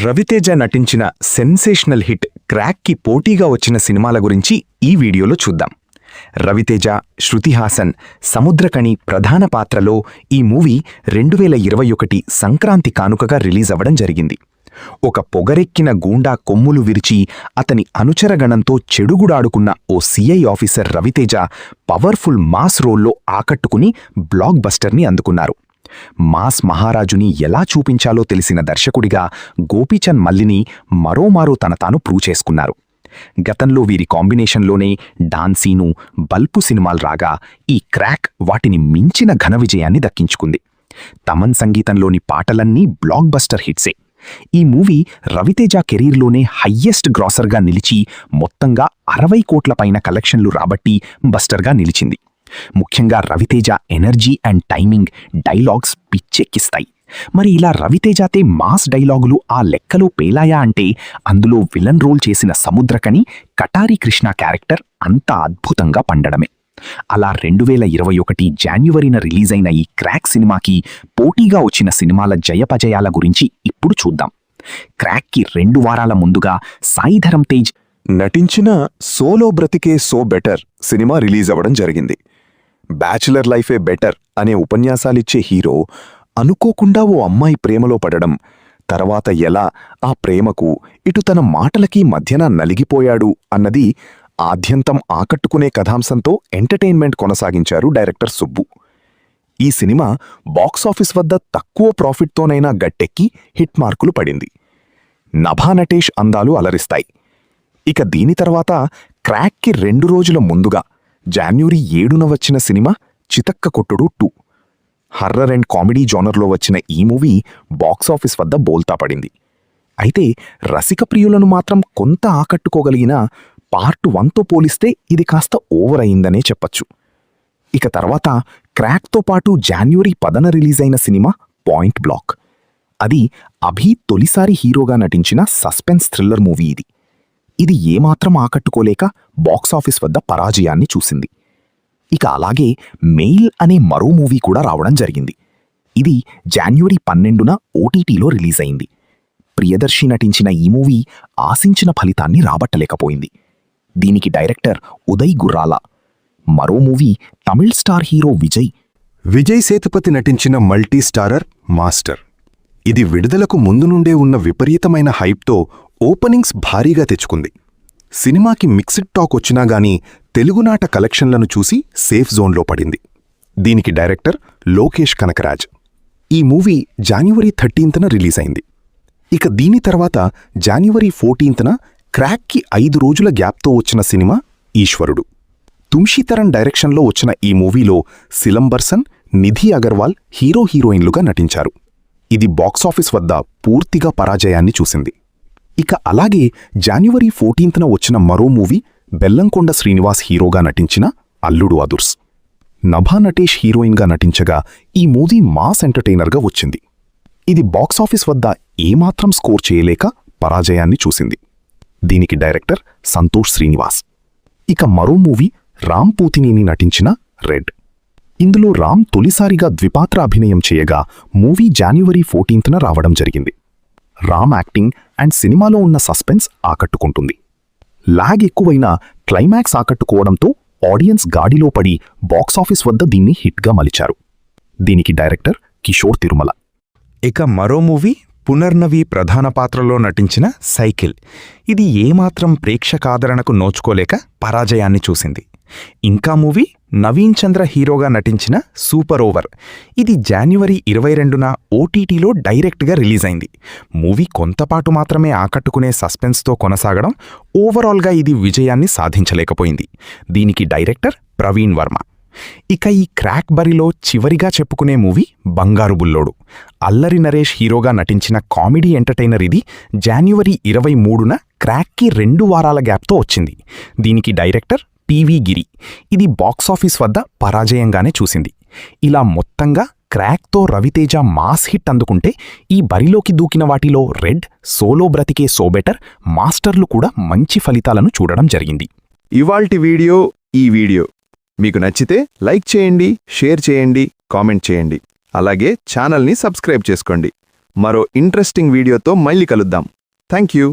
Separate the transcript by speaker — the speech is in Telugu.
Speaker 1: రవితేజ నటించిన సెన్సేషనల్ హిట్ క్రాక్కి పోటీగా వచ్చిన సినిమాల గురించి ఈ వీడియోలో చూద్దాం. రవితేజ, శృతి హాసన్, సముద్రకణి ప్రధాన పాత్రలో ఈ మూవీ 2021 సంక్రాంతి కానుకగా రిలీజ్ అవ్వడం జరిగింది. ఒక పొగరెక్కిన గూండా కొమ్ములు విరిచి అతని అనుచరగణంతో చెడుగుడాడుకున్న ఓ CI officer Raviteja powerful mass రోల్లో ఆకట్టుకుని బ్లాక్ బస్టర్ని అందుకున్నారు. మాస్ మహారాజుని ఎలా చూపించాలో తెలిసిన దర్శకుడిగా గోపీచంద్ మల్లిని మరోమారో తన తాను ప్రూవ్ చేసుకున్నారు. గతంలో వీరి కాంబినేషన్లోనే డాన్సీను, బల్పు సినిమాలు రాగా ఈ క్రాక్ వాటిని మించిన ఘన విజయాన్ని దక్కించుకుంది. తమన్ సంగీతంలోని పాటలన్నీ బ్లాక్ బస్టర్ హిట్సే. ఈ మూవీ రవితేజ కెరీర్లోనే హయ్యెస్ట్ గ్రాసర్గా నిలిచి మొత్తంగా 60 కోట్ల పైన కలెక్షన్లు రాబట్టి బస్టర్గా నిలిచింది. ముఖ్యంగా Raviteja energy and timing, dialogues పిచ్చెక్కిస్తాయి. మరి ఇలా రవితేజతే మాస్ డైలాగులు ఆ లెక్కలో పేలాయా అంటే అందులో విలన్ రోల్ చేసిన సముద్రకని కటారి కృష్ణ క్యారెక్టర్ అంత అద్భుతంగా పండడమే. అలా 2021 జాన్యువరిన రిలీజ్ అయిన ఈ క్రాక్ సినిమాకి పోటీగా వచ్చిన సినిమాల జయపజయాల గురించి ఇప్పుడు చూద్దాం. క్రాక్కి 2 వారాల ముందుగా సాయిధరం తేజ్
Speaker 2: నటించిన సోలో బ్రతికే సో బెటర్ సినిమా రిలీజ్ అవ్వడం జరిగింది. బ్యాచులర్ లైఫే బెటర్ అనే ఉపన్యాసాలిచ్చే హీరో అనుకోకుండా ఓ అమ్మాయి ప్రేమలో పడడం, తర్వాత ఎలా ఆ ప్రేమకు ఇటు తన మాటలకి మధ్యన నలిగిపోయాడు అన్నది ఆద్యంతం ఆకట్టుకునే కథాంశంతో ఎంటర్టైన్మెంట్ కొనసాగించారు డైరెక్టర్ సుబ్బు. ఈ సినిమా బాక్సాఫీస్ వద్ద తక్కువ ప్రాఫిట్తోనైనా గట్టెక్కి హిట్ మార్కులు పడింది. నభా నటేష్ అందాలు అలరిస్తాయి. ఇక దీని తర్వాత క్రాక్కి 2 రోజుల ముందుగా జాన్యువరి 7న వచ్చిన సినిమా చితక్క కొట్టుడు 2. హర్రర్ అండ్ కామెడీ జోనర్లో వచ్చిన ఈ మూవీ బాక్సాఫీస్ వద్ద బోల్తా పడింది. అయితే రసిక ప్రియులను మాత్రం కొంత ఆకట్టుకోగలిగిన పార్ట్ 1తో పోలిస్తే ఇది కాస్త ఓవర్ అయిందనే చెప్పచ్చు. ఇక తర్వాత క్రాక్తో పాటు జాన్యువరి 10న రిలీజ్ అయిన సినిమా పాయింట్ బ్లాక్. అది అభి తొలిసారి హీరోగా నటించిన సస్పెన్స్ థ్రిల్లర్ మూవీ. ఇది ఏమాత్రం ఆకట్టుకోలేక బాక్సాఫీస్ వద్ద పరాజయాన్ని చూసింది. ఇక అలాగే మెయిల్ అనే మరో మూవీ కూడా రావడం జరిగింది. ఇది జాన్యువరి 12న ఓటీటీలో రిలీజ్ అయింది. ప్రియదర్శి నటించిన ఈ మూవీ ఆశించిన ఫలితాన్ని రాబట్టలేకపోయింది. దీనికి డైరెక్టర్ ఉదయ్ గుర్రాల. మరో movie Tamil star hero Vijay Sethupathi నటించిన మల్టీ స్టారర్ మాస్టర్. ఇది విడుదలకు ముందు నుండే ఉన్న విపరీతమైన హైప్తో ఓపెనింగ్స్ భారీగా తెచ్చుకుంది. సినిమాకి మిక్స్డ్ టాక్ వచ్చినా గానీ తెలుగునాట కలెక్షన్లను చూసి సేఫ్ జోన్లో పడింది. దీనికి డైరెక్టర్ లోకేష్ కనకరాజ్. ఈ మూవీ జాన్యువరి 13న రిలీజ్ అయింది. ఇక దీని తర్వాత జాన్యువరి 14న క్రాక్కి 5 రోజుల గ్యాప్తో వచ్చిన సినిమా ఈశ్వరుడు. తుంషితరన్ డైరెక్షన్లో వచ్చిన ఈ మూవీలో సిలంబర్సన్, నిధి అగర్వాల్ హీరోయిన్లుగా నటించారు. ఇది బాక్సాఫీస్ వద్ద పూర్తిగా పరాజయాన్ని చూసింది. ఇక అలాగే జాన్యువరి 14న వచ్చిన మరో మూవీ బెల్లంకొండ శ్రీనివాస్ హీరోగా నటించిన అల్లుడు అదుర్స్. నభా నటేష్ హీరోయిన్గా నటించగా ఈ మూవీ మాస్ ఎంటర్టైనర్గా వచ్చింది. ఇది బాక్సాఫీస్ వద్ద ఏమాత్రం స్కోర్ చేయలేక పరాజయాన్ని చూసింది. దీనికి డైరెక్టర్ సంతోష్ శ్రీనివాస్. ఇక మరో మూవీ రామ్ పోతినేని నటించిన రెడ్. ఇందులో రామ్ తొలిసారిగా ద్విపాత్ర అభినయం చేయగా మూవీ జాన్యువరి 14న రావడం జరిగింది. రామ్ యాక్టింగ్ అండ్ సినిమాలో ఉన్న సస్పెన్స్ ఆకట్టుకుంటుంది. లాగ్ ఎక్కువైనా క్లైమాక్స్ ఆకట్టుకోవడంతో ఆడియన్స్ గాడిలో పడి బాక్సాఫీస్ వద్ద దీన్ని హిట్గా మలిచారు. దీనికి డైరెక్టర్ కిషోర్ తిరుమల.
Speaker 1: ఇక మరో మూవీ పునర్నవి ప్రధాన పాత్రలో నటించిన సైకిల్. ఇది ఏమాత్రం ప్రేక్షకాదరణకు నోచుకోలేక పరాజయాన్ని చూసింది. ఇంకా మూవీ నవీన్ చంద్ర హీరోగా నటించిన సూపర్ ఓవర్. ఇది జాన్యువరి 22న ఓటీటీలో డైరెక్ట్గా రిలీజ్ అయింది. మూవీ కొంతపాటు మాత్రమే ఆకట్టుకునే సస్పెన్స్తో కొనసాగడం ఓవరాల్గా ఇది విజయాన్ని సాధించలేకపోయింది. దీనికి డైరెక్టర్ ప్రవీణ్ వర్మ. ఇక ఈ క్రాక్ బరిలో చివరిగా చెప్పుకునే మూవీ బంగారు బుల్లోడు. అల్లరి నరేష్ హీరోగా నటించిన కామెడీ ఎంటర్టైనర్. ఇది జాన్యువరి 23న క్రాక్కి 2 వారాల గ్యాప్తో వచ్చింది. దీనికి డైరెక్టర్ పివి గిరి. ఇది బాక్సాఫీస్ వద్ద పరాజయంగానే చూసింది. ఇలా మొత్తంగా క్రాక్తో రవితేజ మాస్ హిట్ అందుకుంటే ఈ బరిలోకి దూకిన వాటిలో రెడ్, సోలో బ్రతికే సో బెటర్, మాస్టర్లు కూడా మంచి ఫలితాలను చూడడం జరిగింది.
Speaker 2: ఇవాల్టి వీడియో ఈ వీడియో మీకు నచ్చితే లైక్ చేయండి, షేర్ చేయండి, కామెంట్ చేయండి. అలాగే ఛానల్ని సబ్స్క్రైబ్ చేసుకోండి. మరో ఇంట్రెస్టింగ్ వీడియోతో మళ్ళీ కలుద్దాం. Thank you.